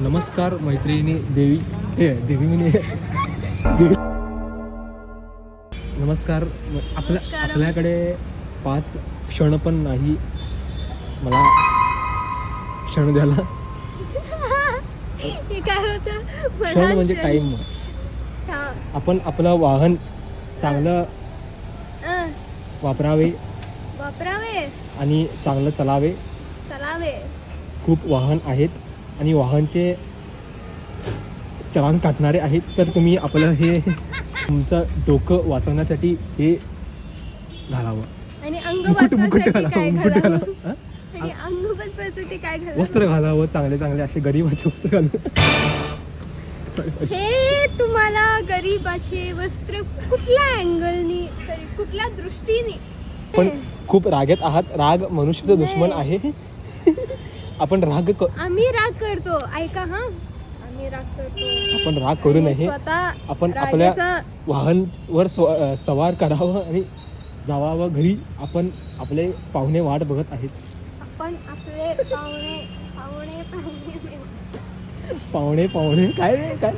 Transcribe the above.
नमस्कार मैत्रिणी देवी देवी म्हणे नमस्कार. आपल्याकडे 5 क्षण पण नाही मला क्षण द्यायला. हे काय होतं? क्षण म्हणजे टाइम. आपण आपलं वाहन चांगलं वापरावे आणि चांगलं चलावे. खूप वाहन आहेत आणि वाहनचे चलान काटणारे आहेत, तर तुम्ही आपलं हे तुमचं डोकं वाचवण्यासाठी हे घालावं आणि अंग मुकुट घालावं. वस्त्र घालावं, चांगले चांगले असे गरीबाचे वस्त्र घालून. हे तुम्हाला गरीबाचे वस्त्र कुठल्या अँगलनी, कुठल्या दृष्टीने? पण खूप रागेत आहात. राग मनुष्याचा दुश्मन आहे. आपण आम्ही राग करतो, ऐका हा, आम्ही राग करतो. आपण राग करू नये. आपण आपल्या वाहनवर सवार करावं आणि जावावं घरी. आपण आपले पाहुणे वाट बघत आहेत. आपण आपले पाहुणे काय रे काय?